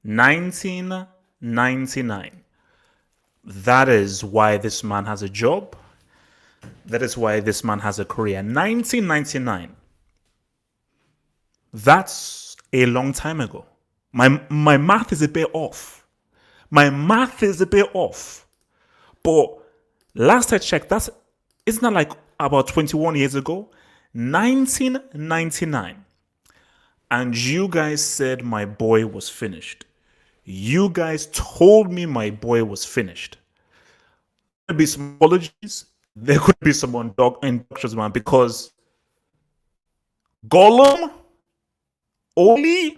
1999. That is why this man has a job. That is why this man has a career. 1999. That's a long time ago. My math is a bit off. My math is a bit off. But last I checked, isn't that like about 21 years ago? 1999. And you guys said my boy was finished. You guys told me my boy was finished. There could be some apologies. There could be some inductions, man, because Gollum, Oli,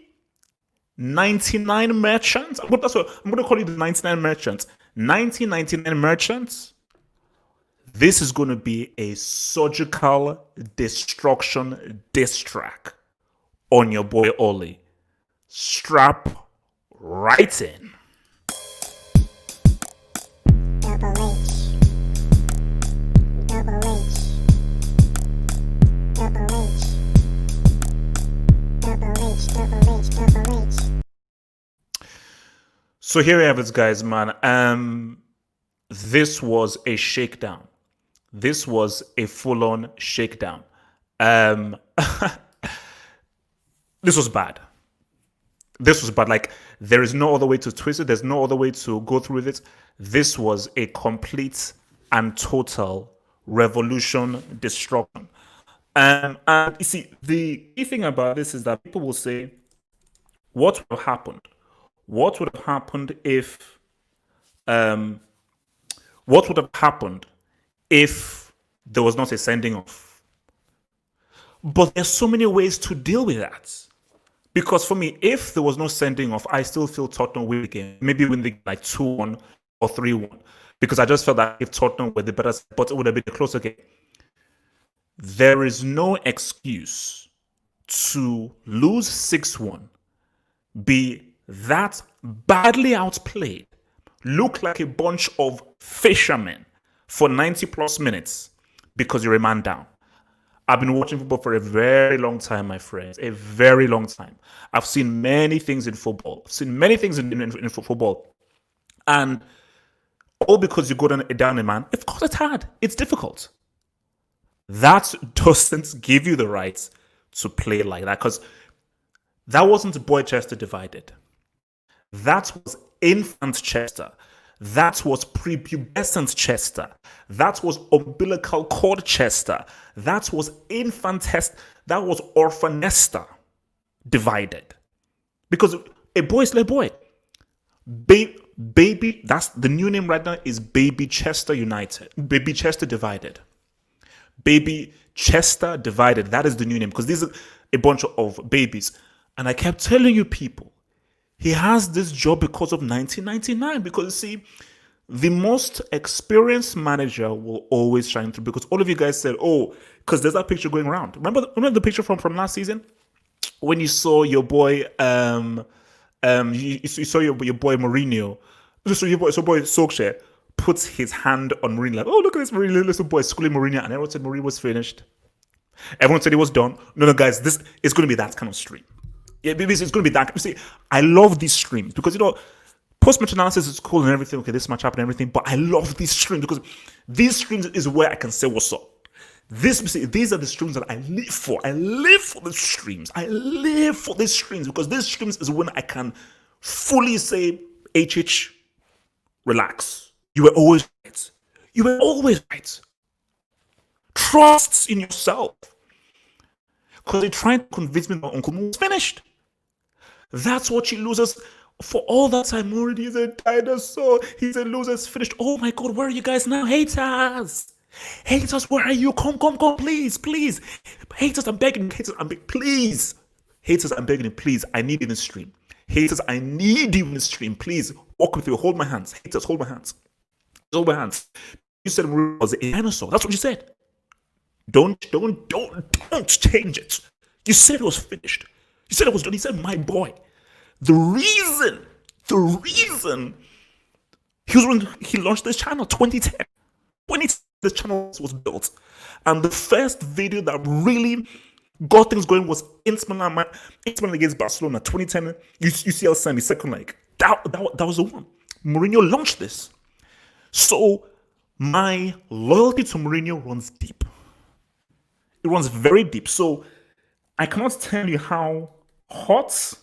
99 merchants. I'm going to call you the 99 merchants. 1999 merchants. This is going to be a surgical destruction diss track on your boy Oli. Strap right in. Double H. Double H. Double H. Double H. Double H. Double H. So here we have it, guys, man. This was a shakedown. This was a full-on shakedown. This was bad. This was bad. Like, there is no other way to twist it. There's no other way to go through it. This was a complete and total revolution, destruction. And you see, the key thing about this is that people will say, what would have happened? What would have happened if what would have happened if there was not a sending off? But there's so many ways to deal with that. Because for me, if there was no sending off, I still feel Tottenham win the game. Maybe win the like 2-1 or 3-1. Because I just felt that if Tottenham were the better side, but it would have been a closer game. There is no excuse to lose 6-1, be that badly outplayed, look like a bunch of fishermen for 90 plus minutes because you're a man down. I've been watching football for a very long time, my friends. A very long time. I've seen many things in football. I've seen many things in football. And all because you go down a man, of course it's hard. It's difficult. That doesn't give you the right to play like that, because that wasn't Boychester divided. That was infant Chester. That was prepubescent Chester. That was umbilical cord Chester. That was infantest. That was orphanester divided. Because a boy is a boy. Baby, that's the new name right now, is Baby Chester United. Baby Chester divided. Baby Chester divided. That is the new name, because these are a bunch of babies. And I kept telling you people, he has this job because of 1999. Because, see, the most experienced manager will always shine through. Because all of you guys said, oh, because there's that picture going around. Remember the picture from last season? When you saw your boy, you saw your boy Mourinho. So your boy Solskjaer puts his hand on Mourinho, like, oh, look at this Mourinho, little boy schooling Mourinho. And everyone said Mourinho was finished. Everyone said he was done. No, guys, this is going to be that kind of stream. Yeah, it's going to be that. See, I love these streams because, post-match analysis is cool and everything. Okay, this match happened and everything. But I love these streams because these streams is where I can say what's up. These are the streams that I live for. I live for the streams. I live for these streams because these streams is when I can fully say, HH, relax. You were always right. You were always right. Trust in yourself. Because they tried to convince me that Uncle Mo was finished. That's what she loses for all that time. Already, he's a dinosaur. He's a loser. It's finished. Oh my God, where are you guys now? Haters. Haters, where are you? Come, please. Haters, I'm begging. Please. Haters, I'm begging you, please. I need you in the stream. Haters, I need you in the stream. Please, walk with me. Hold my hands. Haters, hold my hands. Hold my hands. You said Mourinho was a dinosaur. That's what you said. Don't change it. You said it was finished. You said it was done. He said, my boy. The reason he launched this channel, 2010. When this channel was built. And the first video that really got things going was Inter Milan against Barcelona 2010 UCL semi second leg. That was the one. Mourinho launched this. So my loyalty to Mourinho runs deep. It runs very deep. So I cannot tell you how hot,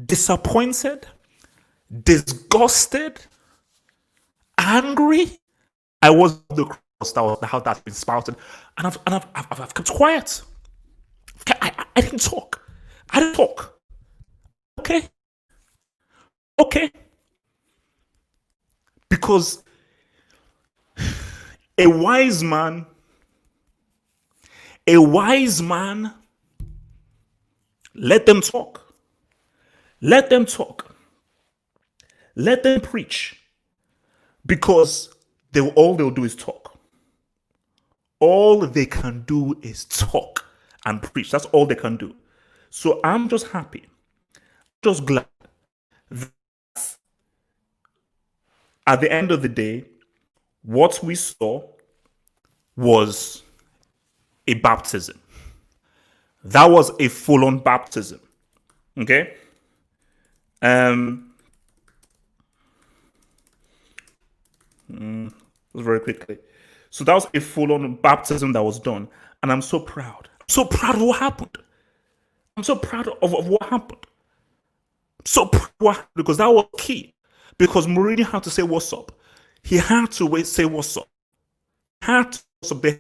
disappointed, disgusted, angry I was the cross that was how that's been spouted, and I've kept quiet. I didn't talk. I didn't talk. Okay, okay, because a wise man, a wise man, let them talk. Let them talk. Let them preach. Because all they'll do is talk. All they can do is talk and preach. That's all they can do. So I'm just happy, just glad that at the end of the day, what we saw was a baptism. That was a full-on baptism. Okay? Very quickly. So that was a full-on baptism that was done. And I'm so proud. I'm so proud of what happened. I'm so proud of what happened. So proud of what happened because that was key. Because Mourinho had to say what's up. He had to say what's up. He had to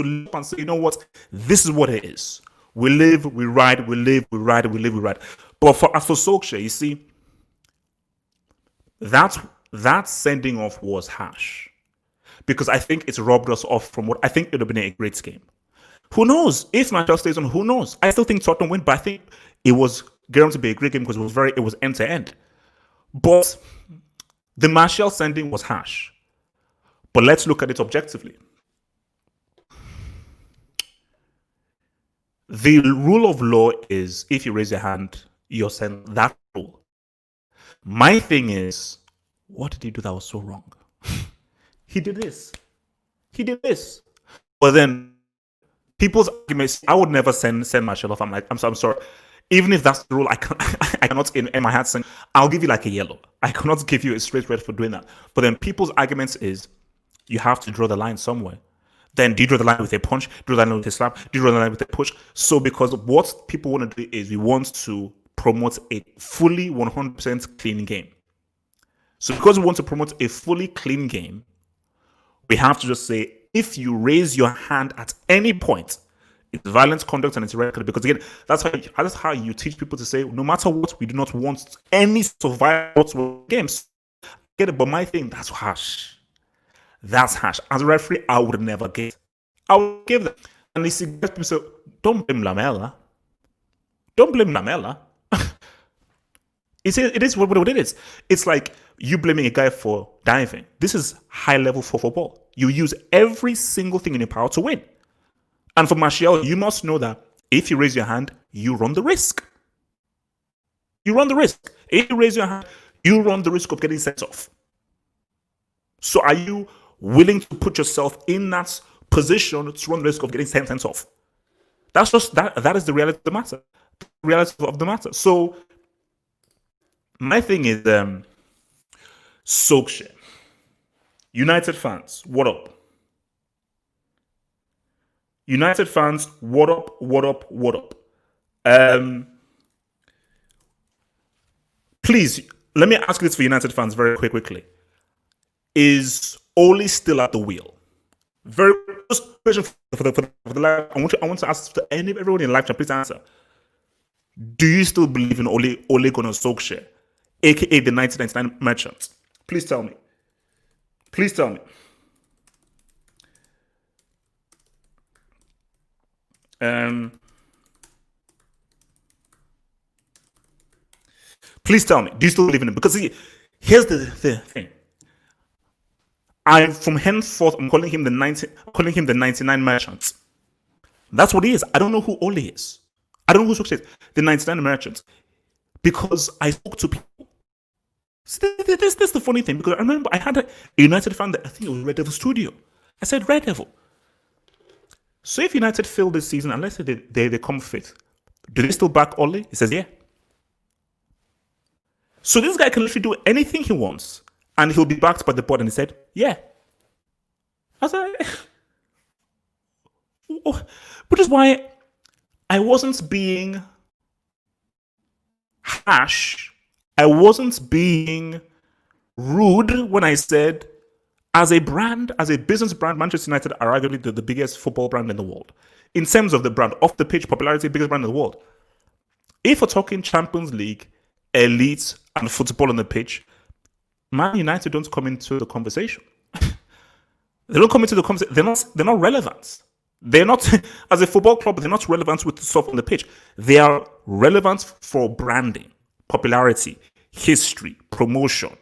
look and say, you know what? This is what it is. We live, we ride, we live, we ride, we live, we ride. But for Solskjaer, you see, that sending off was harsh. Because I think it's robbed us off from what I think it would have been a great game. Who knows? If Manchester stays on, who knows? I still think Tottenham win, but I think it was guaranteed to be a great game because it was end to end. But the Martial sending was harsh. But let's look at it objectively. The rule of law is if you raise your hand, you're sent. That rule. My thing is, what did he do that was so wrong? He did this. He did this. But then people's arguments, I would never send Martial off. I'm like, I'm sorry. Even if that's the rule, I cannot in my head saying, I'll give you like a yellow. I cannot give you a straight red for doing that. But then people's arguments is, you have to draw the line somewhere. Then do you draw the line with a punch? Do you draw the line with a slap? Do you draw the line with a push? So because what people want to do is we want to promote a fully 100% clean game. So because we want to promote a fully clean game, we have to just say, if you raise your hand at any point, it's violent conduct and it's irregular. Because again, that's how you teach people to say, no matter what, we do not want any sort of violence games. Get it? But my thing, that's harsh. That's harsh. As a referee, I would never get. I would give them. And you see, people say, don't blame Lamela. Don't blame Lamela. It is what it is. It's like you blaming a guy for diving. This is high level for football. You use every single thing in your power to win. And for Martial, you must know that if you raise your hand, you run the risk. You run the risk. If you raise your hand, you run the risk of getting sent off. So are you willing to put yourself in that position to run the risk of getting sent off? That's just that is the reality of the matter. The reality of the matter. So my thing is Solskjaer. United fans, what up? United fans, what up, what up, what up? Please, let me ask this for United fans very quickly. Is Ole still at the wheel? Very just question for the live. I want to ask to everyone in live chat, please answer. Do you still believe in Ole Gunnar Solskjaer, aka the 1999 merchant? Please tell me. Please tell me. Please tell me. Do you still believe in him? Because see, here's the thing. From henceforth, I'm calling him the 99 merchant. That's what he is. I don't know who Ole is. I don't know who Solskjaer is. The 99 merchant. Because I spoke to people. This is the funny thing. Because I remember I had a United fan that I think it was Red Devil Studio. I said, Red Devil, So if United fail this season, unless they come fifth, do they still back Ole? He says, yeah. So this guy can literally do anything he wants, and he'll be backed by the board. And he said, yeah. I was like, which is why I wasn't being harsh. I wasn't being rude when I said, as a brand, as a business brand, Manchester United are arguably the biggest football brand in the world. In terms of the brand, off the pitch, popularity, biggest brand in the world. If we're talking Champions League, elite, and football on the pitch, Man United don't come into the conversation. They don't come into the conversation. They're not relevant. They're not, as a football club, they're not relevant with the stuff on the pitch. They are relevant for branding, popularity, history, promotion.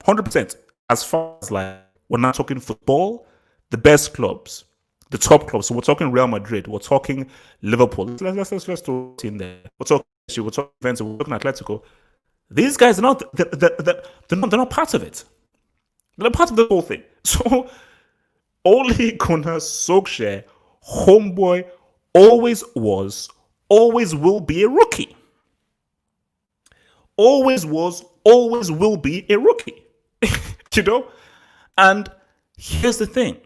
100%. As far as like, we're not talking football, the best clubs, the top clubs. So we're talking Real Madrid, we're talking Liverpool. Let's throw it in there. We're talking Juventus, we're talking Atletico. These guys are not, they're not part of it. They're not part of the whole thing. So Ole Gunnar Solskjaer, homeboy, always was, always will be a rookie. Always was, always will be a rookie. You know? And here's the thing.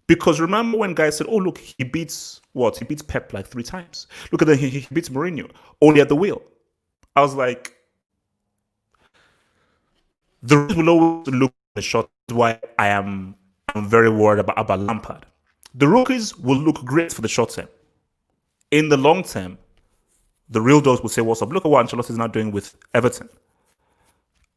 Because remember when guys said, oh, look, he beats what? He beats Pep like 3 times. Look at that, he beats Mourinho, only at the wheel. I was like, the rookies will always look at the shot. That's why I'm very worried about Lampard. The rookies will look great for the short term. In the long term, the real dogs will say, what's up? Look at what Ancelotti is now doing with Everton.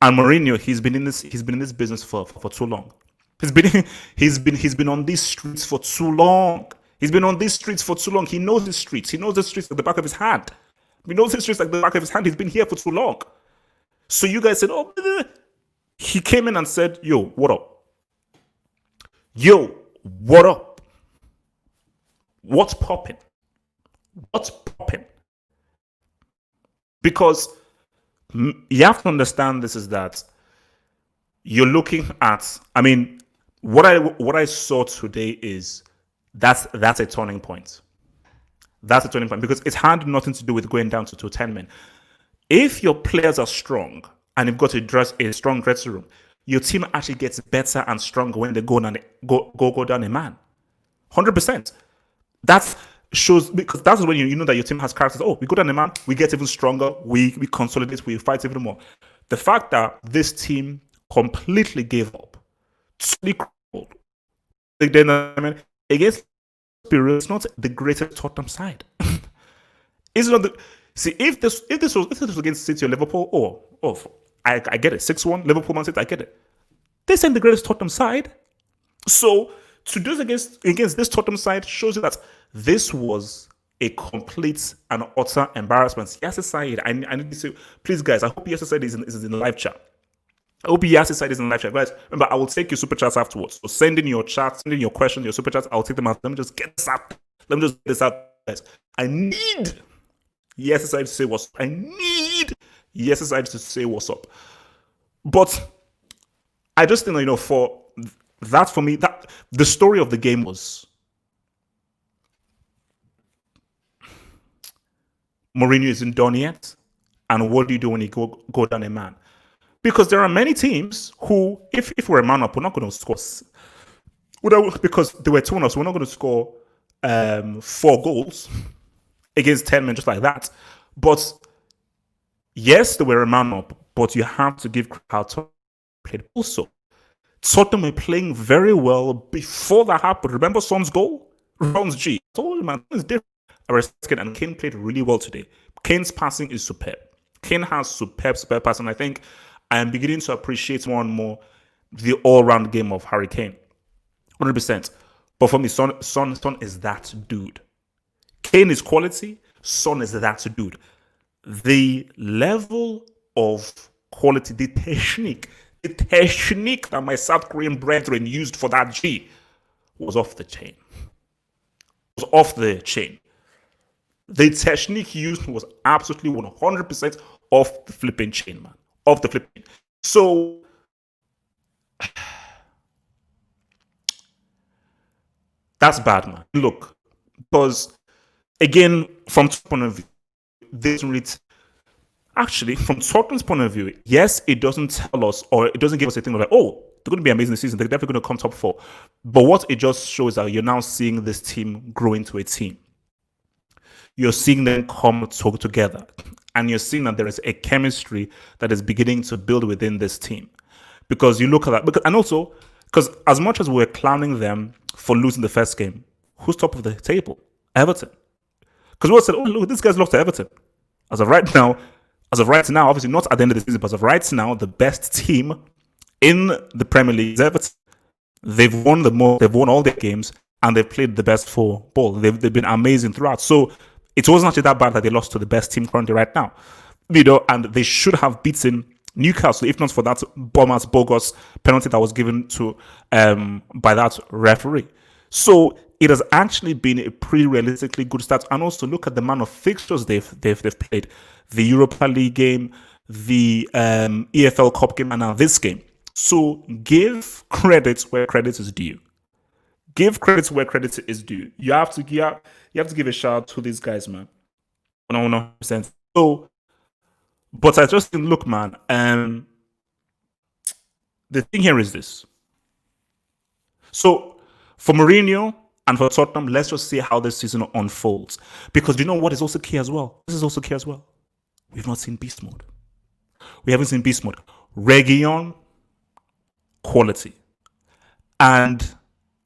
And Mourinho, he's been in this business for too long. He's been on these streets for too long. He's been on these streets for too long. He knows the streets. He knows the streets at the back of his hand. He knows the streets like the back of his hand. He's been here for too long. So you guys said, oh, he came in and said, yo, what up? Yo, what up? What's popping? What's popping? Because you have to understand this is that you're looking at, I mean, what I saw today is that's a turning point. That's a turning point because it had nothing to do with going down to 10 men. If your players are strong and you've got a strong dressing room, your team actually gets better and stronger when they go down a man. 100%. That shows, because that's when you know that your team has characters. Oh, we go down a man, we get even stronger, we consolidate, we fight even more. The fact that this team completely gave up, totally crumbled. Then against Spurs, it's not the greatest Tottenham side. It's not the see if this was against City or Liverpool, I get it, 6-1 Liverpool Man City, I get it. This ain't the greatest Tottenham side. So to do this against this Tottenham side shows you that this was a complete and utter embarrassment. Yes, side. I need to say, please, guys. I hope yes side is in the live chat. I hope yes side is in the live chat, guys. Remember, I will take your super chats afterwards. So send in your chats, send in your questions, your super chats. I'll take them out. Let me just get this out. Let me just get this out, guys. I need yes side to say what's up. I need yes side to say what's up. But I just think, for that, for me, that the story of the game was Mourinho isn't done yet, and what do you do when you go down a man? Because there are many teams who, if we're a man up, we're not going to score. Because they were 2-0, so we're not going to score 4 goals against 10 men just like that. But yes, they were a man up, but you have to give how Tottenham played also. Tottenham were playing very well before that happened. Remember Son's goal? Ron's G. I told you, man, it's different. And Kane played really well today. Kane's passing is superb. Kane has superb passing. I think I am beginning to appreciate more and more the all-round game of Harry Kane. 100%. But for me, Son is that dude. Kane is quality. Son is that dude. The level of quality, the technique that my South Korean brethren used for that G was off the chain. Was off the chain. The technique used was absolutely 100% off the flipping chain, man. Off the flipping. So, That's bad, man. Look, because again, from Tottenham's point of view, this really actually, from Tottenham's point of view, yes, it doesn't tell us or it doesn't give us a thing like, oh, they're going to be amazing this season. They're definitely going to come top four. But what it just shows that you're now seeing this team grow into a team. You're seeing them come together, and you're seeing that there is a chemistry that is beginning to build within this team. Because you look at that, and also because as much as we're clowning them for losing the first game, who's top of the table? Everton. Because we all said, oh, look, this guy's lost to Everton. As of right now, obviously not at the end of the season, but as of right now, the best team in the Premier League is Everton. They've won they've won all their games, and they've played the best football. They've been amazing throughout. So it wasn't actually that bad that they lost to the best team currently right now. And they should have beaten Newcastle, if not for that bogus penalty that was given to by that referee. So it has actually been a pretty realistically good start. And also look at the amount of fixtures they've played: the Europa League game, the EFL Cup game, and now this game. So give credit where credit is due. Give credit where credit is due. You have to give a shout out to these guys, man. 100%. So, but I just think, look, man. The thing here is this. So, for Mourinho and for Tottenham, let's just see how this season unfolds. Because you know what is also key as well? This is also key as well. We've not seen beast mode. We haven't seen beast mode. Region, quality. And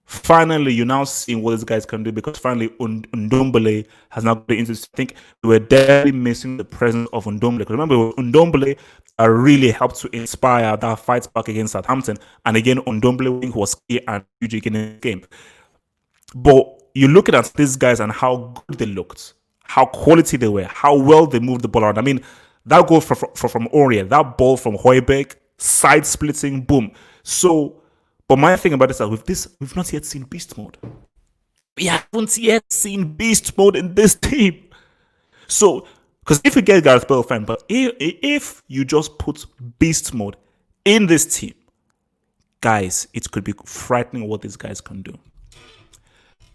finally, you're now seeing what these guys can do, because finally Ndombele has now got into. I think we were definitely missing the presence of Ndombele. Because remember, Ndombele really helped to inspire that fight back against Southampton. And again, Ndombele was key and huge in the game. But you're looking at these guys and how good they looked, how quality they were, how well they moved the ball around. I mean, that goal from Aurier, that ball from Højbjerg, side splitting, boom. So, but my thing about this is we've not yet seen beast mode. We haven't yet seen beast mode in this team. So, because if you get Gareth Bale fan, but if you just put beast mode in this team, guys, it could be frightening what these guys can do.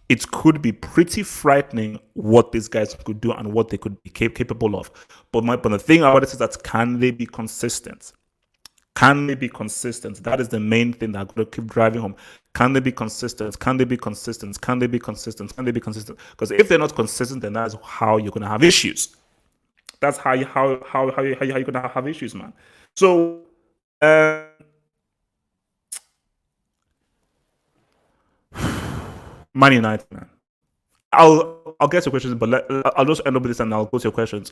It could be pretty frightening what these guys could do and what they could be capable of. But the thing about it is that, can they be consistent? Can they be consistent? That is the main thing that I'm going to keep driving home. Can they be consistent? Can they be consistent? Can they be consistent? Can they be consistent? Because if they're not consistent, then that's how you're going to have issues. That's how you're going to have issues, man. So, Man United, man. I'll get to questions, but I'll just end up with this and I'll go to your questions.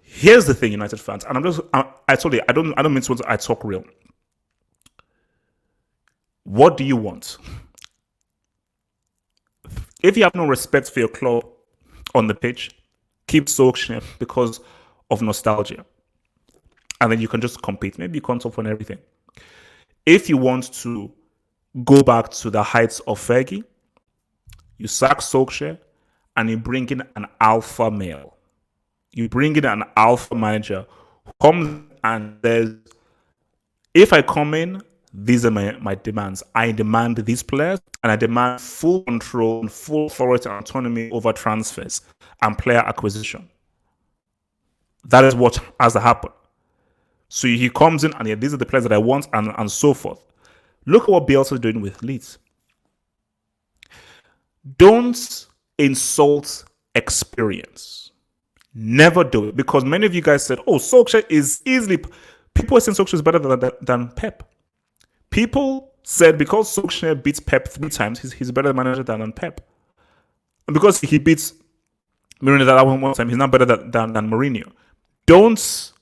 Here's the thing, United fans, and I told you, I don't mean to. I talk real. What do you want? If you have no respect for your club on the pitch, keep Solskjaer because of nostalgia, and then you can just compete. Maybe you can't top on everything. If you want to go back to the heights of Fergie, you sack Solskjaer and you bring in an alpha male. You bring in an alpha manager who comes and says, if I come in, these are my demands. I demand these players, and I demand full control and full authority and autonomy over transfers and player acquisition. That is what has to happen. So he comes in and these are the players that I want, and so forth. Look at what Bielsa is doing with Leeds. Don't insult experience. Never do it, because many of you guys said, "Oh, Solskjaer is easily." People are saying Solskjaer is better than Pep. People said because Solskjaer beats Pep 3 times, he's a better manager than Pep. And because he beats Mourinho that one time, he's not better than Mourinho. Don't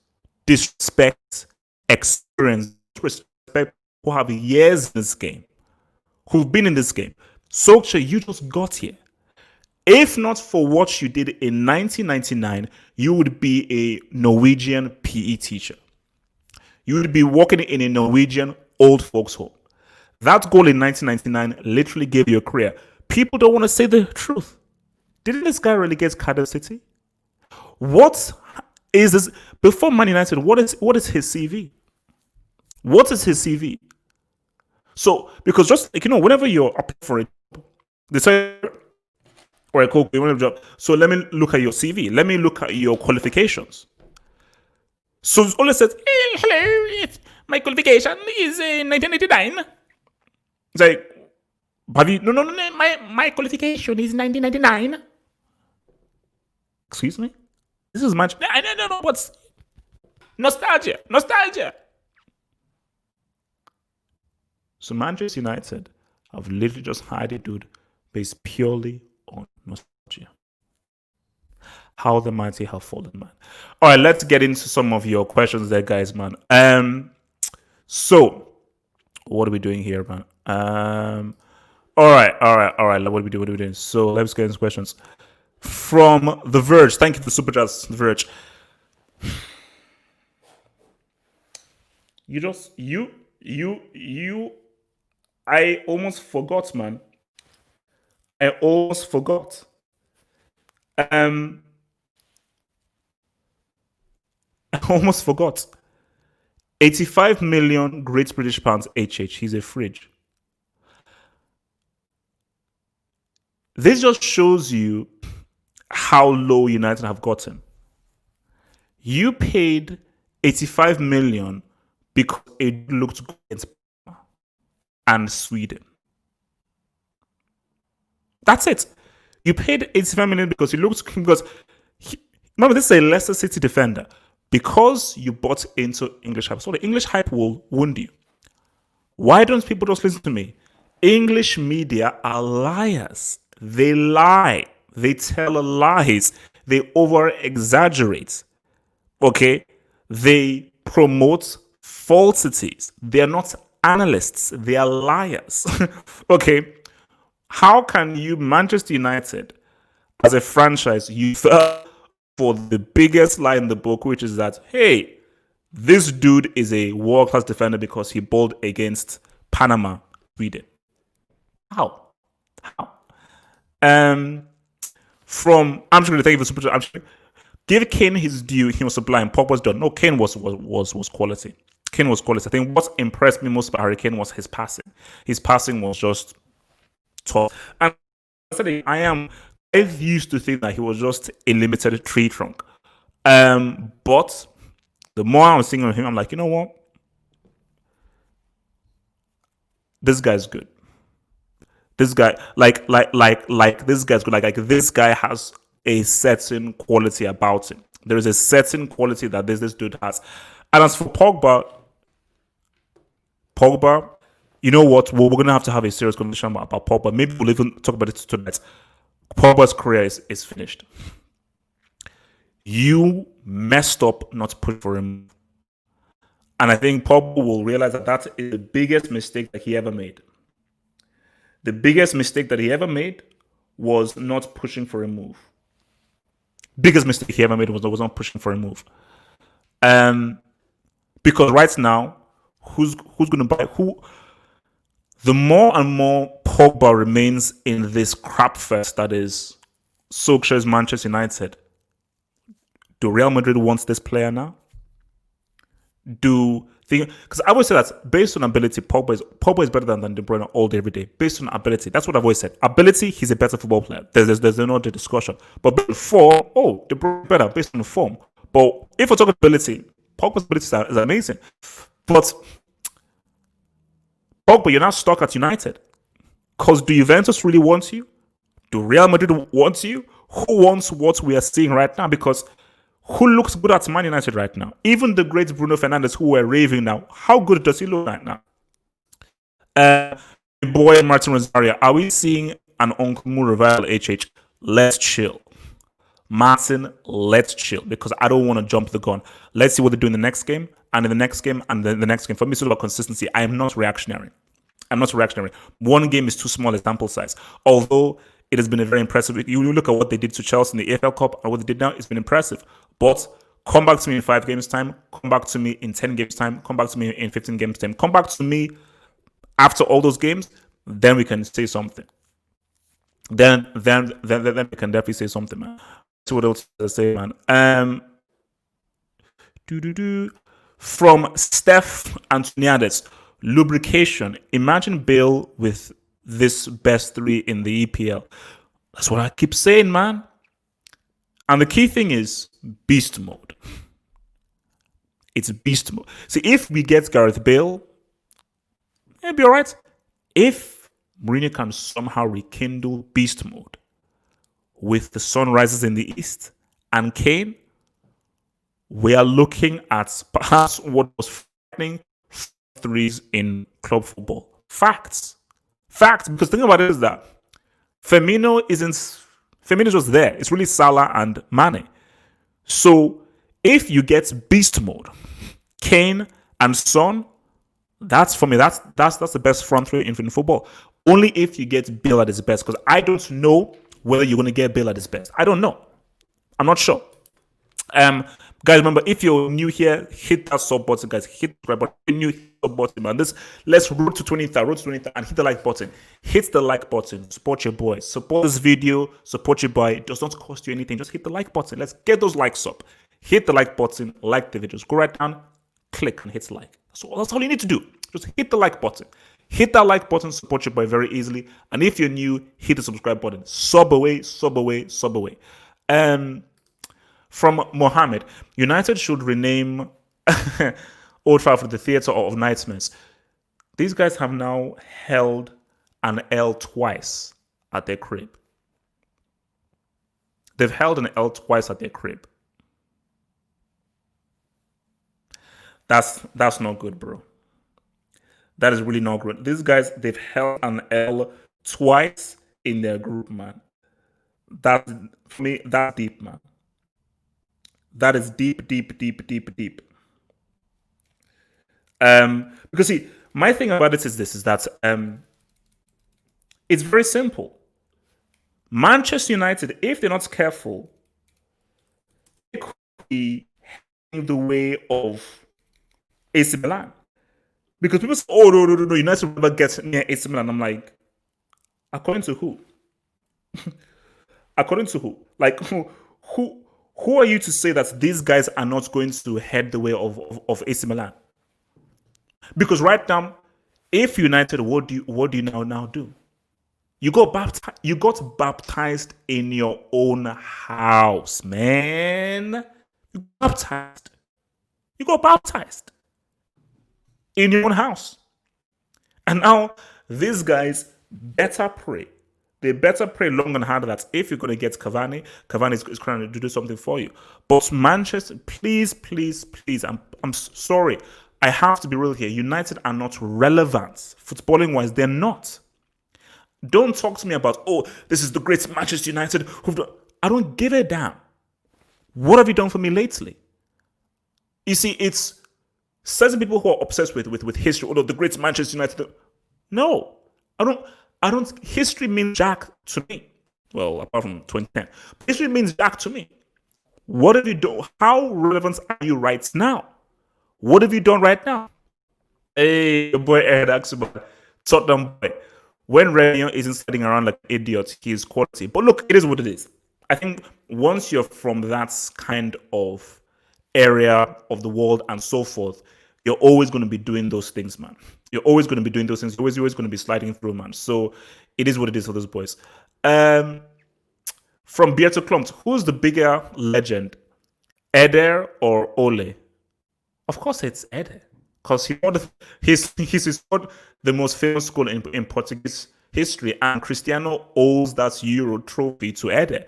disrespect experience. Respect who have years in this game, who've been in this game. Solskjaer, you just got here. If not for what you did in 1999, you would be a Norwegian PE teacher. You would be working in a Norwegian old folks home. That goal in 1999 literally gave you a career. People don't want to say the truth. Didn't this guy relegate Cardiff City? What is this? Before Man United, what is his CV? What is his CV? So, because just like, whenever you're up for it, they say, or a cool, you want a job. So let me look at your CV. Let me look at your qualifications. So it always says, hello, my qualification is 1999. It's like, have you? No, no, no, no. My qualification is 1999. Excuse me. This is much. I don't know what's nostalgia. Nostalgia. So Manchester United have literally just hired a dude based purely on nostalgia. How the mighty have fallen, man. All right, let's get into some of your questions there, guys, man. So what are we doing here, man? All right. What are we doing? So let's get into questions from The Verge. Thank you for the super chats, The Verge. I almost forgot, man. I almost forgot. I almost forgot. 85 million Great British Pounds HH. He's a fridge. This just shows you how low United have gotten. You paid 85 million because it looked good against and Sweden. That's it. You paid 85 million because it looks because remember, this is a Leicester City defender. Because you bought into English hype. So the English hype will wound you. Why don't people just listen to me? English media are liars. They lie. They tell lies. They over exaggerate. Okay? They promote falsities. They are not analysts. They are liars. Okay? How can you, Manchester United, as a franchise, you fell for the biggest lie in the book, which is that, hey, this dude is a world-class defender because he bowled against Panama, Sweden. How? I'm just going to thank you for super. Give Kane his due. He was sublime. Pogba's done. No, Kane was quality. Kane was quality. I think what impressed me most about Harry Kane was his passing. His passing was just tough. And I used to think that he was just a limited tree trunk. But the more I was thinking of him, I'm like, you know what? This guy's good. This guy, this guy's good. Like this guy has a certain quality about him. There is a certain quality that this dude has. And as for Pogba, you know what? We're going to have a serious conversation about Pogba. Maybe we'll even talk about it tonight. Pogba's career is finished. You messed up not putting for him. And I think Pogba will realize that is the biggest mistake that he ever made. The biggest mistake that he ever made was not pushing for a move. Biggest mistake he ever made was not pushing for a move. Because right now, who's going to buy who? The more and more Pogba remains in this crap fest that is Solskjaer's Manchester United. Do Real Madrid wants this player now? Because I always say that based on ability, Pogba is better than De Bruyne all day, every day. Based on ability, that's what I've always said. Ability, he's a better football player. There's no other discussion. But before, De Bruyne better based on form. But if we're talking ability, Pogba's ability is amazing. But Pogba, you're not stuck at United. Because do Juventus really want you? Do Real Madrid want you? Who wants what we are seeing right now? Because who looks good at Man United right now? Even the great Bruno Fernandes, who we're raving now, how good does he look right now? Boy Martin Rosario, are we seeing an Onkumu revival HH? Let's chill. Martin, let's chill, because I don't want to jump the gun. Let's see what they do in the next game, and in the next game, and then the next game. For me, it's all about consistency. I am not reactionary. One game is too small a sample size. Although it has been a very impressive. You look at what they did to Chelsea in the AFL Cup and what they did now, it's been impressive. But come back to me in 5 games time, come back to me in 10 games time, come back to me in 15 games time, come back to me after all those games, then we can say something. Then we can definitely say something, man. See what else to say, man. From Steph Antoniades. lubrication. Imagine Bale with this best three in the EPL. That's what I keep saying, man. And the key thing is beast mode. It's beast mode. See, if we get Gareth Bale, it'll be all right. If Mourinho can somehow rekindle beast mode with the sun rises in the east and Kane, we are looking at perhaps what was frightening threes in club football. Facts. Facts. Because the thing about it is that Firmino Firmino's just there. It's really Salah and Mane. So if you get beast mode, Kane and Son, that's for me. That's the best front three in football. Only if you get Bale at his best, because I don't know whether you're going to get Bale at his best. I don't know. I'm not sure. Guys, remember, if you're new here, hit that sub button, guys. Hit the subscribe button. If you're new, hit the sub button, man. Let's road to 20,000, and hit the like button. Hit the like button. Support your boy. Support this video. Support your boy. It does not cost you anything. Just hit the like button. Let's get those likes up. Hit the like button. Like the videos. Go right down. Click and hit like. That's all you need to do. Just hit the like button. Hit that like button. Support your boy very easily. And if you're new, hit the subscribe button. Sub away. Sub away. Sub away. From Mohammed, United should rename Old Trafford the Theatre of Nightmares. These guys have now held an L twice at their crib. They've held an L twice at their crib. That's not good, bro. That is really not good. These guys, they've held an L twice in their group, man. That, for me, that's deep, man. That is deep, deep, deep, deep, deep. Because see, my thing about it is this: is that it's very simple. Manchester United, if they're not careful, they could be heading the way of AC Milan. Because people say, "Oh no, United will never get near AC Milan." I'm like, according to who? According to who? Like who are you to say that these guys are not going to head the way of AC Milan? Because right now, if United, what do you now do? You got baptized in your own house, man. You got baptized in your own house. And now these guys better pray. They better pray long and hard that if you're going to get Cavani is trying to do something for you. But Manchester, please, I'm sorry. I have to be real here. United are not relevant. Footballing wise, they're not. Don't talk to me about, oh, this is the great Manchester United. I don't give a damn. What have you done for me lately? You see, it's certain people who are obsessed with history, although the great Manchester United. No, I don't. History means jack to me. Well, apart from 2010. History means jack to me. What have you done? How relevant are you right now? What have you done right now? Hey, your boy Ed asks about Tottenham boy. When Reunion isn't sitting around like an idiot, he's quality. But look, it is what it is. I think once you're from that kind of area of the world and so forth, you're always going to be doing those things, man. You're always going to be doing those things. You're always going to be sliding through, man. So it is what it is for those boys. From Beer to Clumps, who's the bigger legend, Eder or Ole? Of course, it's Eder, because he's scored the most famous goal in Portuguese history, and Cristiano owes that Euro trophy to Eder.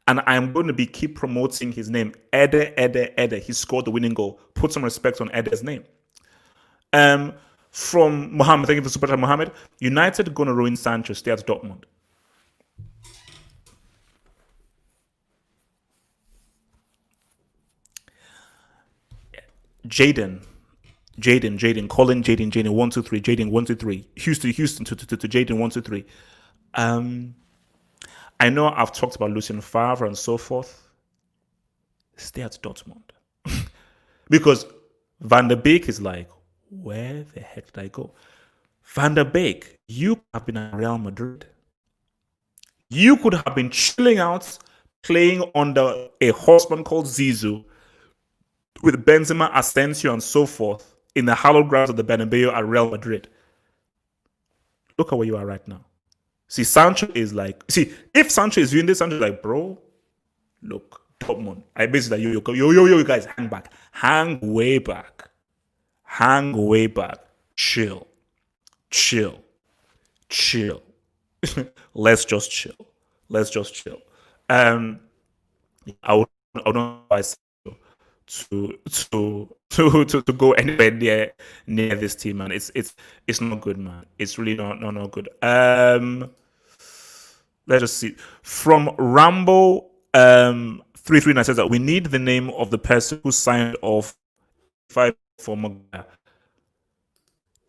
And I'm going to keep promoting his name, Eder. He scored the winning goal. Put some respect on Eder's name. From Mohammed, thank you for super chat, Mohammed. United going to ruin Sancho. Stay at Dortmund. Jaden, calling Jaden 123, Jaden 123, Houston to Jaden 123. I know I've talked about Lucien Favre and so forth. Stay at Dortmund. Because Van der Beek is like, where the heck did I go? Van der Beek, you have been at Real Madrid. You could have been chilling out, playing under a horseman called Zizou, with Benzema, Asensio, and so forth. in the hallowed grounds of the Bernabeu at Real Madrid. Look at where you are right now. See, Sancho is like, see, if Sancho is viewing this, Sancho is like, bro, look, Dortmund. I basically like, you guys, hang back. Hang way back. Hang way back. Chill. Chill. Chill. Let's just chill. Let's just chill. I would not advise to go anywhere near this team, man. It's not good, man. It's really not good. Let's just see. From Rambo 339 says that we need the name of the person who signed off five for Maguire.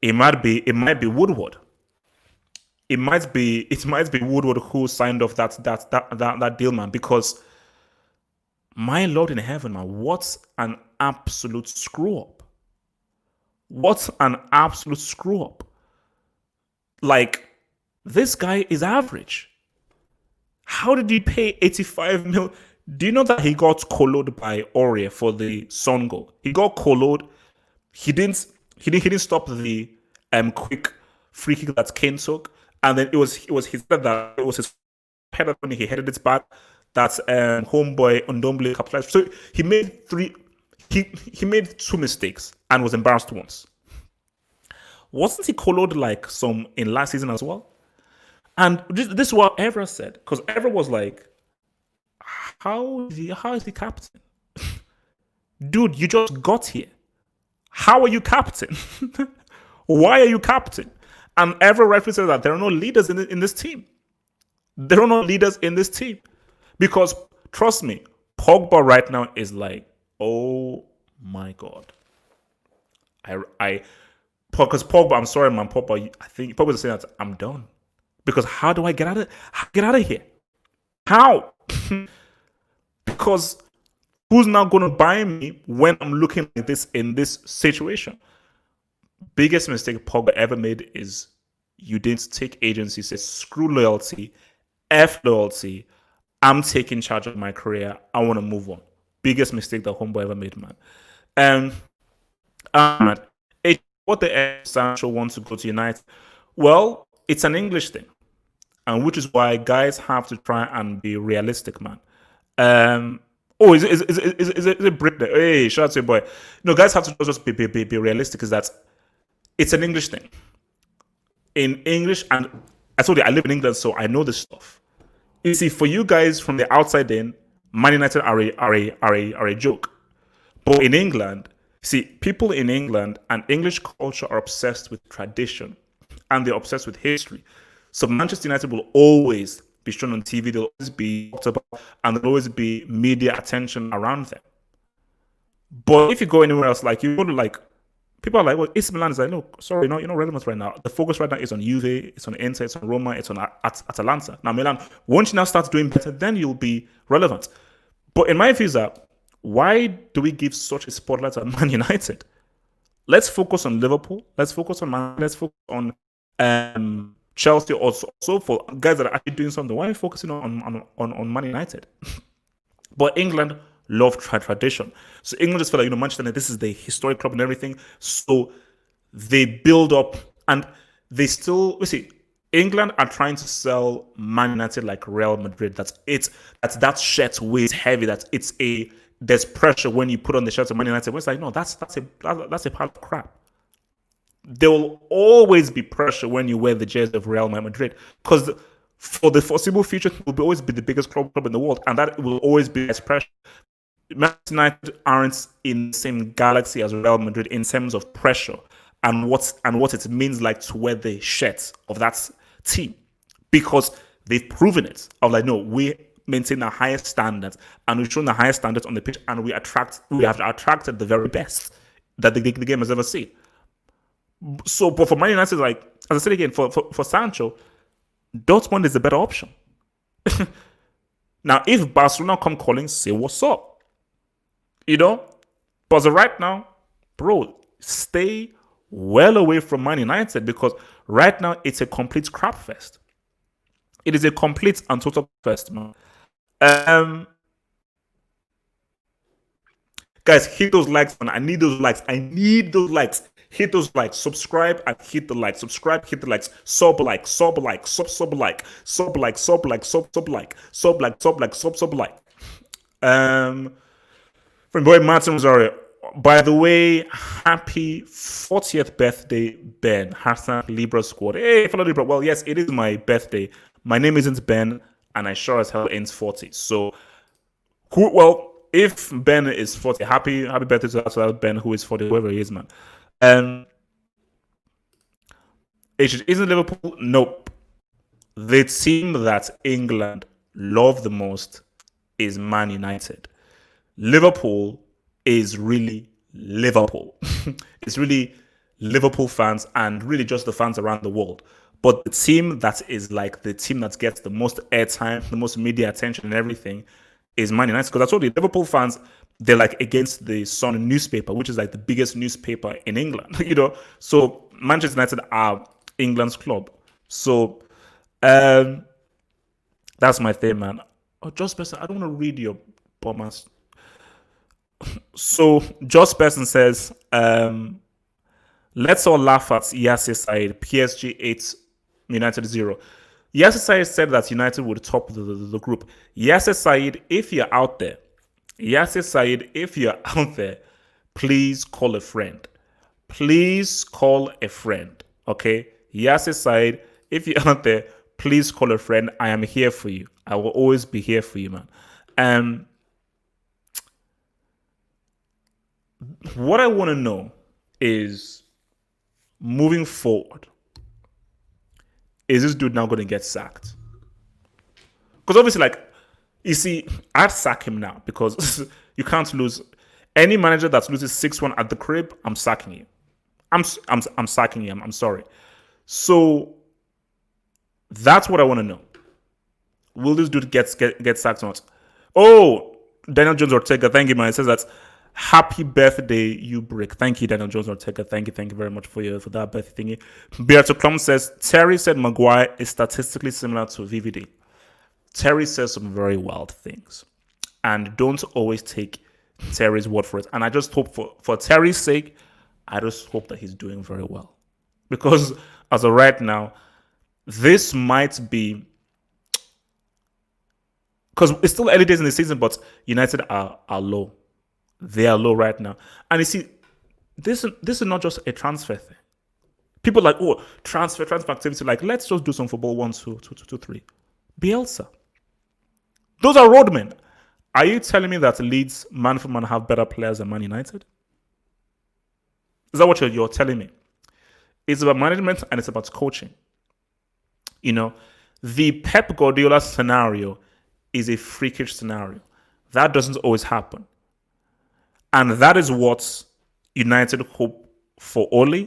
It might be Woodward. It might be Woodward who signed off that deal, man, because my Lord in heaven, man, what an absolute screw up. What an absolute screw up. Like, this guy is average. How did you pay 85 mil? Do you know that he got colored by Aurier for the Son goal? He got colored. He didn't stop the quick free kick that Kane took, and then it was his header when he headed it back. That's homeboy Ndombele capitalized. So he made he made two mistakes and was embarrassed once. Wasn't he colored like some in last season as well? And this is what Evra said, because Evra was like, how is he captain? Dude, you just got here. How are you captain? Why are you captain? And Evra rightfully said that there are no leaders in this team. There are no leaders in this team. Because, trust me, Pogba right now is like, oh my God. Because Pogba, I'm sorry, man, Pogba, I think Pogba is saying that I'm done. Because how do I get out of here? How? Because who's now going to buy me when I'm looking like this in this situation? Biggest mistake Pogba ever made is you didn't take agency. Say screw loyalty, F loyalty. I'm taking charge of my career. I want to move on. Biggest mistake that homeboy ever made, man. What the Sancho wants to go to United? Well, it's an English thing, and which is why guys have to try and be realistic, man. Is it Brit there? Hey, shout out to your boy. No, guys have to just be realistic. Is that it's an English thing. In English, and I told you I live in England, so I know this stuff. You see, for you guys from the outside in, Man United are a joke. But in England, see, people in England and English culture are obsessed with tradition and they're obsessed with history. So Manchester United will always be shown on TV, they'll always be talked about, and there'll always be media attention around them. But if you go anywhere else, like you go to like, people are like, well, AC Milan is like, no, sorry, you're not relevant right now. The focus right now is on Juve, it's on Inter, it's on Roma, it's on Atalanta. Now, Milan, once you now start doing better, then you'll be relevant. But in my view, that why do we give such a spotlight on Man United? Let's focus on Liverpool. Let's focus on Man. Let's focus on Chelsea. Also for guys that are actually doing something. Why are we focusing on Man United? But England love tradition. So England just felt like, Manchester United, this is the historic club and everything. So they build up and they still, England are trying to sell Man United like Real Madrid. That shirt weighs heavy. There's pressure when you put on the shirt of Man United. It's like, no, that's a pile of crap. There will always be pressure when you wear the jersey of Real Madrid, because for the foreseeable future, it will always be the biggest club in the world, and that will always be less pressure. Manchester United aren't in the same galaxy as Real Madrid in terms of pressure and what it means like to wear the shirt of that team, because they've proven it. Of like, no, we maintain the highest standards, and we've shown the highest standards on the pitch, and we have attracted the very best that the game has ever seen. So, but for Man United, like, as I said again, for Sancho, Dortmund is the better option. Now, if Barcelona come calling, say what's up. But right now, bro, stay well away from Man United, because right now it's a complete crap fest. It is a complete and total fest, man. Guys, hit those likes, man. I need those likes. Hit those likes, subscribe, and hit the like. Subscribe, hit the likes, sub like, sub like, sub like, sub like, sub like, sub like, sub like, sub like, sub like. From boy Martin Rosario. By the way, happy 40th birthday, Ben. Hashtag Libra Squad. Hey, fellow Libra. Well, yes, it is my birthday. My name isn't Ben, and I sure as hell ain't 40. So, cool. Well, if Ben is 40, happy birthday to that Ben who is 40, whoever he is, man. Isn't Liverpool? Nope. The team that England love the most is Man United. Liverpool is really Liverpool. It's really Liverpool fans and really just the fans around the world. But the team that is like the team that gets the most airtime, the most media attention and everything is Man United. Because I told you, Liverpool fans, they're like against the Sun newspaper, which is like the biggest newspaper in England, So Manchester United are England's club. So that's my thing, man. Oh, just person, I don't want to read your bombers. So Josh Person says, let's all laugh at Yasser Said, PSG 8, United 0. Yasser Said said that United would top the group. Yasser Said, if you're out there, please call a friend. Please call a friend, okay? Yasser Said, if you're out there, please call a friend. I am here for you. I will always be here for you, man. What I want to know is, moving forward, is this dude now going to get sacked? Because obviously, like, you see, I'd sack him now because you can't lose. Any manager that loses 6-1 at the crib, I'm sacking you. I'm sacking you. I'm sorry. So that's what I want to know. Will this dude get sacked or not? Oh, Daniel Jones Ortega, thank you, man. It says that happy birthday, you brick. Thank you, Daniel Jones Ortega. Thank you very much for that birthday thingy. Beato Klum says Terry said Maguire is statistically similar to VVD. Terry says some very wild things, and don't always take Terry's word for it. And I just hope for Terry's sake, I just hope that he's doing very well, because as of right now, this might be, because it's still early days in the season, but United are low. They are low right now. And you see, this is not just a transfer thing. People are like, oh, transfer activity. Like, let's just do some football 1, 2, 3. Bielsa. Those are roadmen. Are you telling me that Leeds, man for man, have better players than Man United? Is that what you're telling me? It's about management and it's about coaching. The Pep Guardiola scenario is a freakish scenario. That doesn't always happen. And that is what United hope for Ole,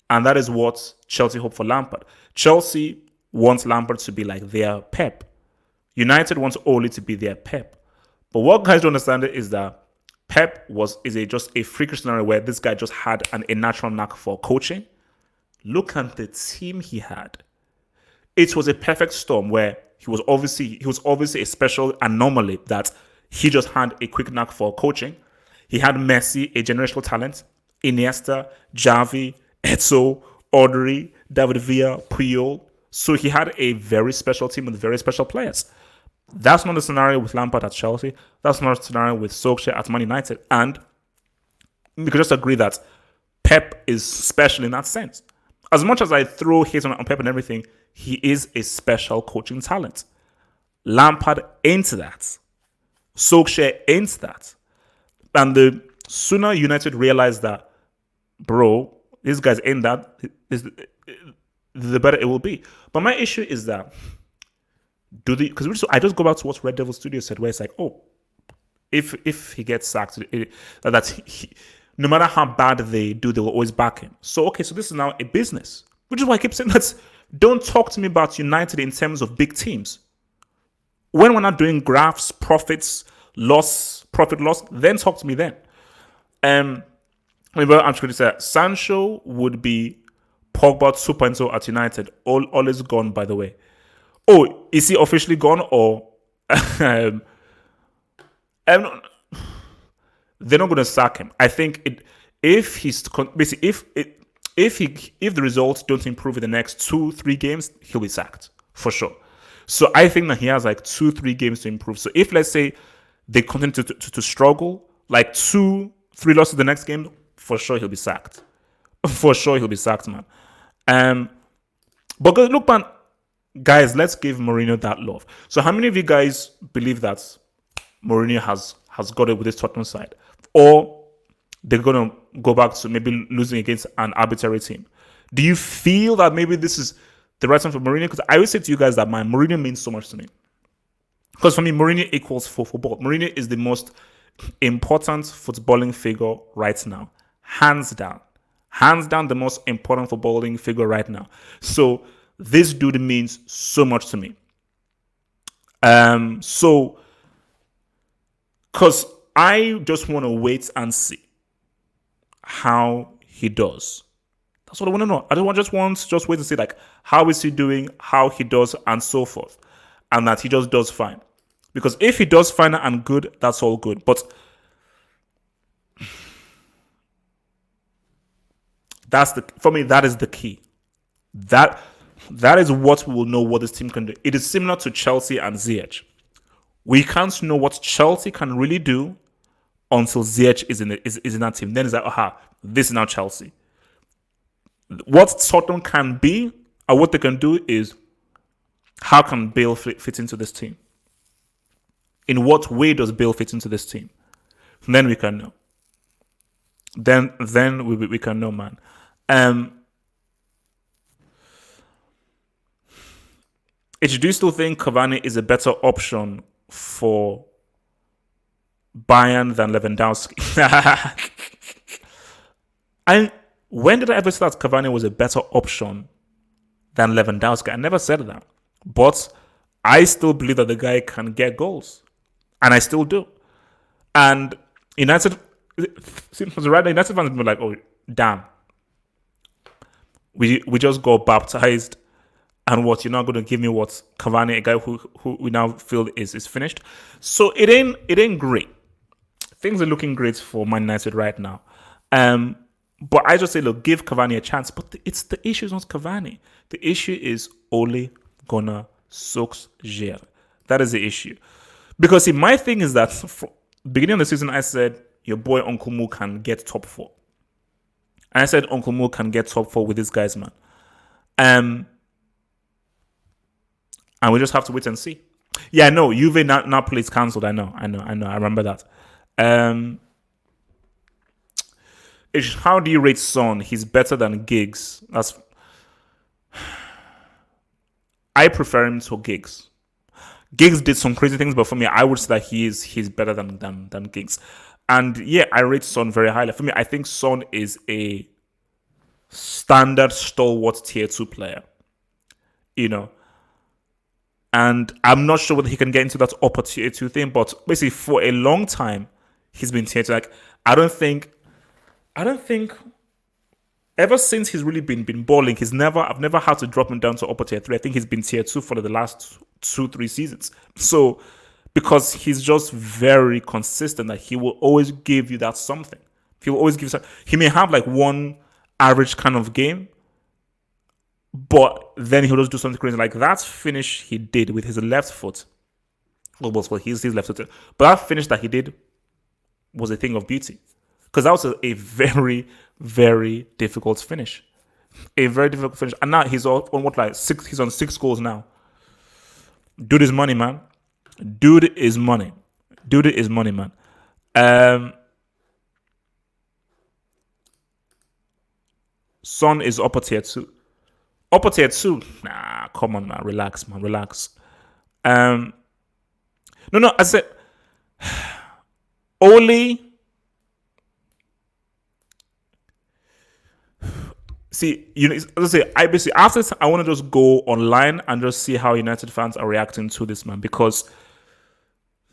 and that is what Chelsea hope for Lampard. Chelsea wants Lampard to be like their Pep. United wants Ole to be their Pep. But what guys don't understand is that Pep is just a freakish scenario where this guy just had a natural knack for coaching. Look at the team he had. It was a perfect storm where he was obviously a special anomaly that he just had a quick knack for coaching. He had Messi, a generational talent, Iniesta, Xavi, Eto'o, Audrey, David Villa, Puyol. So he had a very special team with very special players. That's not the scenario with Lampard at Chelsea. That's not the scenario with Solskjaer at Man United. And we could just agree that Pep is special in that sense. As much as I throw hate on Pep and everything, he is a special coaching talent. Lampard ain't that. Solskjaer ain't that. And the sooner United realize that, bro, these guys ain't that, the better it will be. But my issue is that, because I just go back to what Red Devil Studio said, where it's like, oh, if he gets sacked, no matter how bad they do, they will always back him. So, okay, so this is now a business, which is why I keep saying that. Don't talk to me about United in terms of big teams. When we're not doing graphs, profit loss, then talk to me then. I'm just going to say Sancho would be Pogba 2.0 at United. All is gone, by the way. Oh, is he officially gone, or they're not going to sack him? I think if if the results don't improve in the next 2-3 games, he'll be sacked for sure. So I think that he has like 2-3 games to improve. So if let's say they continue to struggle, like 2-3 losses the next game, for sure he'll be sacked. For sure he'll be sacked, man. But look, man, guys, let's give Mourinho that love. So how many of you guys believe that Mourinho has got it with his Tottenham side, or they're gonna go back to maybe losing against an arbitrary team? Do you feel that maybe this is the right time for Mourinho? Because I always say to you guys that Mourinho means so much to me. Because for me, Mourinho equals for football. Mourinho is the most important footballing figure right now, hands down. Hands down, the most important footballing figure right now. So this dude means so much to me. Because I just want to wait and see how he does. That's what I want to know. I don't want just wait and see like how is he doing, how he does, and so forth, and that he just does fine. Because if he does fine and good, that's all good. But for me, that is the key. That is what we will know what this team can do. It is similar to Chelsea and Ziyech. We can't know what Chelsea can really do until Ziyech is in that team. Then it's like, aha, this is now Chelsea. What Tottenham can be and what they can do is, how can Bale fit into this team? In what way does Bale fit into this team? Then we can know. Then we can know, man. Do you still think Cavani is a better option for Bayern than Lewandowski? When did I ever say that Cavani was a better option than Lewandowski? I never said that. But I still believe that the guy can get goals. And I still do. And United fans be like, oh, damn. We just got baptized. And what, you're not going to give me what Cavani, a guy who we now feel is finished. So it ain't great. Things are looking great for Man United right now. But I just say, look, give Cavani a chance. But the issue is not Cavani. The issue is Ole Gunnar Solskjaer. That is the issue. Because see, my thing is that from beginning of the season, I said your boy Uncle Mo can get top 4. And I said Uncle Mo can get top 4 with these guys, man. And we just have to wait and see. Yeah, no, Juve Napoli is cancelled. I know. I remember that. How do you rate Son? He's better than Giggs. I prefer him to Giggs. Giggs did some crazy things, but for me, I would say that he's better than Giggs. And yeah, I rate Son very highly. For me, I think Son is a standard stalwart tier 2 player. You know. And I'm not sure whether he can get into that upper tier 2 thing, but basically for a long time, he's been tier 2. Like, I don't think ever since he's really been balling, I've never had to drop him down to upper tier 3. I think he's been tier 2 for the last 2-3 seasons. So, because he's just very consistent, that he will always give you that something. He may have like one average kind of game, but then he'll just do something crazy. Like that finish he did with his left foot. Well, he's left footed. But that finish that he did was a thing of beauty. Because that was a very, very difficult finish. A very difficult finish. And now he's on what, like 6? He's on 6 goals now. Dude is money, man. Dude is money, man. Son is upper tier 2. Upper tier 2? Nah, come on, man. Relax, man. Relax. No, I said Ole. See, let's say after this, I want to just go online and just see how United fans are reacting to this, man, because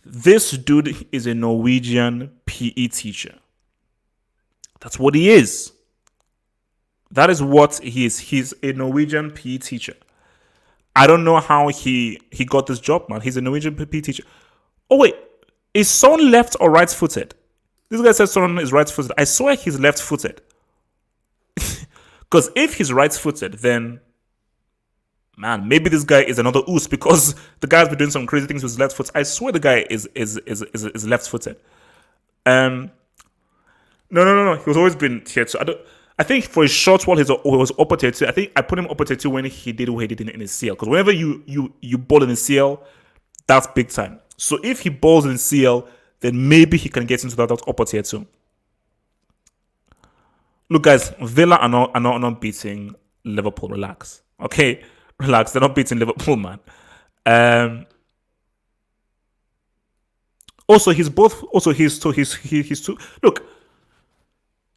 this dude is a Norwegian PE teacher. That's what he is. That is what he is. He's a Norwegian PE teacher. I don't know how he got this job, man. He's a Norwegian PE teacher. Oh, wait. Is Son left or right-footed? This guy says Son is right-footed. I swear he's left-footed. Because if he's right-footed, then man, maybe this guy is another Oos because the guy's been doing some crazy things with his left foot. I swear the guy is left-footed. No. He was always been tier two. I think for a short while he was upper tier two. I think I put him upper tier two when he did what he did in his CL. Because whenever you ball in the CL, that's big time. So if he balls in CL, then maybe he can get into that upper tier two. Look, guys, Villa are not beating Liverpool. Relax, okay, relax. They're not beating Liverpool, man. Also, he's both. Also, he's too. Look,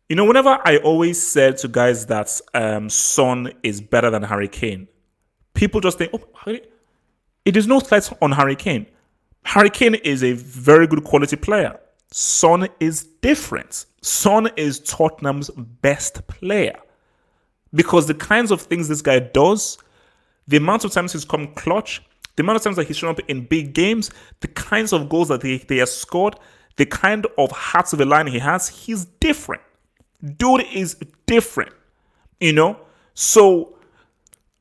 whenever I always said to guys that Son is better than Harry Kane, people just think, oh, it is no slight on Harry Kane. Harry Kane is a very good quality player. Son is different. Son is Tottenham's best player because the kinds of things this guy does, the amount of times he's come clutch, the amount of times that he's shown up in big games, the kinds of goals that they have scored, the kind of hearts of the line he has, he's different. Dude is different, So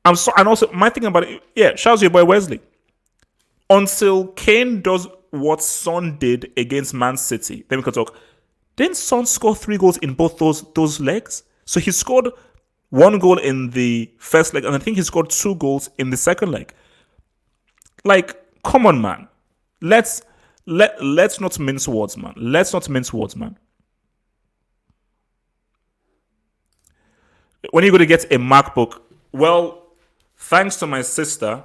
I'm so, and also my thing about it, yeah, shout out to your boy Wesley. Until Kane does what Son did against Man City, then we can talk. Didn't Son score 3 goals in both those legs? So he scored 1 goal in the first leg, and I think he scored 2 goals in the second leg. Like, come on, man. Let's not mince words, man. Let's not mince words, man. When are you going to get a MacBook? Well, thanks to my sister.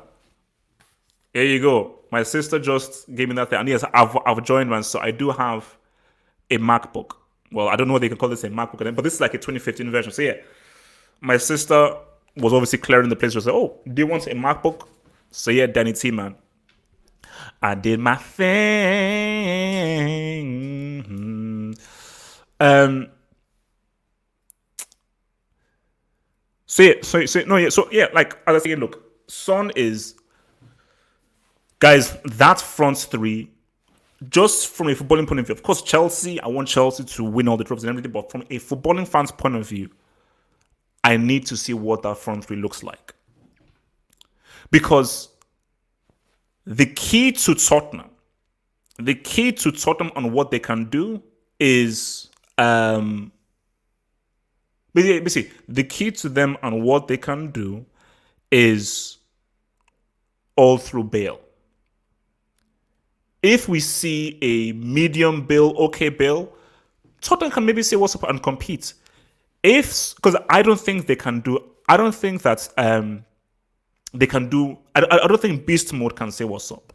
Here you go. My sister just gave me that thing. And yes, I've joined, man. So I do have a MacBook. Well, I don't know what they can call this a MacBook, but this is like a 2015 version. So yeah, my sister was obviously clearing the place. She said, oh, do you want a MacBook? So yeah, Danny T, man. I did my thing. So yeah, like as I say, look, Son is, guys, that front three, just from a footballing point of view, of course, Chelsea, I want Chelsea to win all the trophies and everything, but from a footballing fan's point of view, I need to see what that front three looks like. Because the key to Tottenham on what they can do is, basically, the key to them on what they can do is all through Bale. If we see a medium Bale, okay Bale, Tottenham can maybe say what's up and compete. Because I don't think they can do, I don't think that they can do, I don't think Beast Mode can say what's up.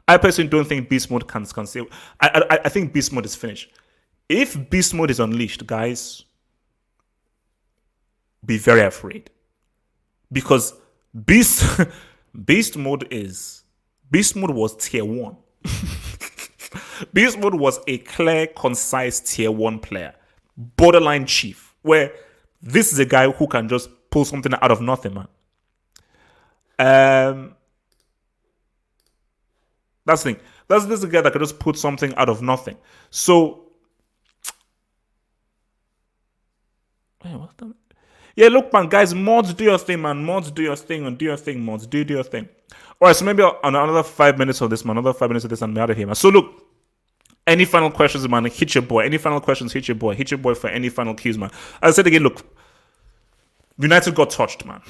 I personally don't think Beast Mode can say, I think Beast Mode is finished. If Beast Mode is unleashed, guys, be very afraid. Because Beast Mode was tier 1. Beast Mode was a clear, concise tier 1 player. Borderline chief. Where this is a guy who can just pull something out of nothing, man. That's the thing. This is a guy that can just put something out of nothing. So, yeah, look, man, guys, mods, do your thing, man. Mods, do your thing, and do your thing, mods. Do your thing. All right, so maybe on another 5 minutes of this, man. Another 5 minutes of this, and I'm out of here, man. So, look, any final questions, man? Hit your boy. Any final questions? Hit your boy. Hit your boy for any final cues, man. As I said again, look, United got touched, man.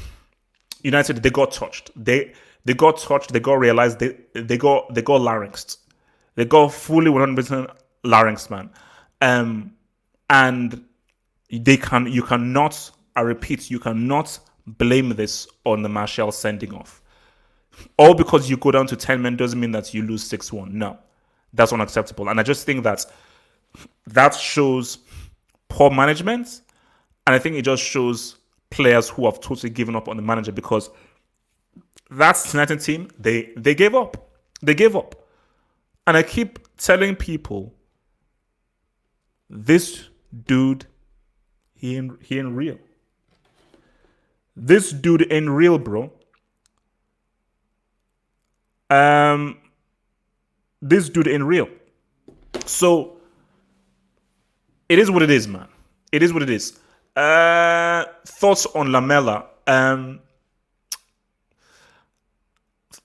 United, they got touched. They got touched. They got realized. They got larynxed. They got fully 100% larynxed, man. And you cannot. I repeat, you cannot blame this on the Martial sending off. All because you go down to 10 men doesn't mean that you lose 6-1. No, that's unacceptable. And I just think that shows poor management. And I think it just shows players who have totally given up on the manager, because that United team, they gave up. They gave up. And I keep telling people, this dude, he ain't real. This dude ain't real, bro. This dude ain't real. So, it is what it is, man. It is what it is. Thoughts on Lamella?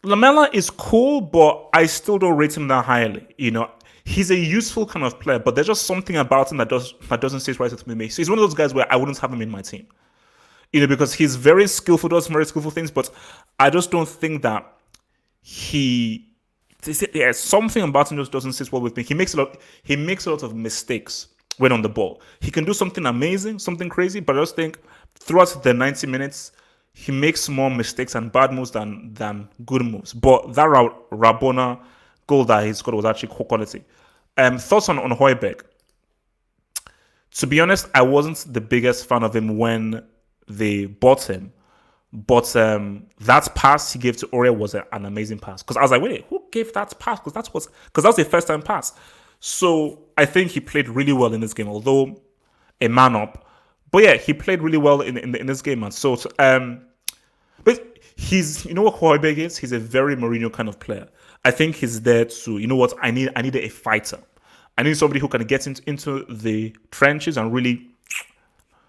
Lamella is cool, but I still don't rate him that highly. He's a useful kind of player, but there's just something about him that doesn't sit right with me. So he's one of those guys where I wouldn't have him in my team. Because he's very skillful, does very skillful things, but I just don't think that there's something about him just doesn't sit well with me. He makes a lot of mistakes when on the ball. He can do something amazing, something crazy, but I just think throughout the 90 minutes, he makes more mistakes and bad moves than good moves. But that Rabona goal that he scored was actually quality. Thoughts on Højbjerg? To be honest, I wasn't the biggest fan of him when they bought him. But that pass he gave to Aurier was an amazing pass. Because I was like, wait, who gave that pass? Because that was the first time pass. So I think he played really well in this game, although a man up. But yeah, he played really well in this game, man. So, but you know what Højbjerg is? He's a very Mourinho kind of player. I think he's there to, you know what? I need a fighter. I need somebody who can get into the trenches and really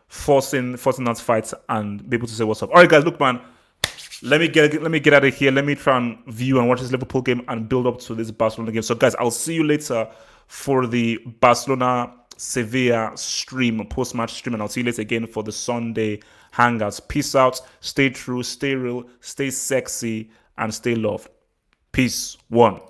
forcing that fight and be able to say what's up. All right, guys, look, man. Let me get out of here. Let me try and view and watch this Liverpool game and build up to this Barcelona game. So, guys, I'll see you later for the Barcelona Sevilla stream, post-match stream, and I'll see you later again for the Sunday hangouts. Peace out. Stay true. Stay real. Stay sexy, and stay loved. Peace. One.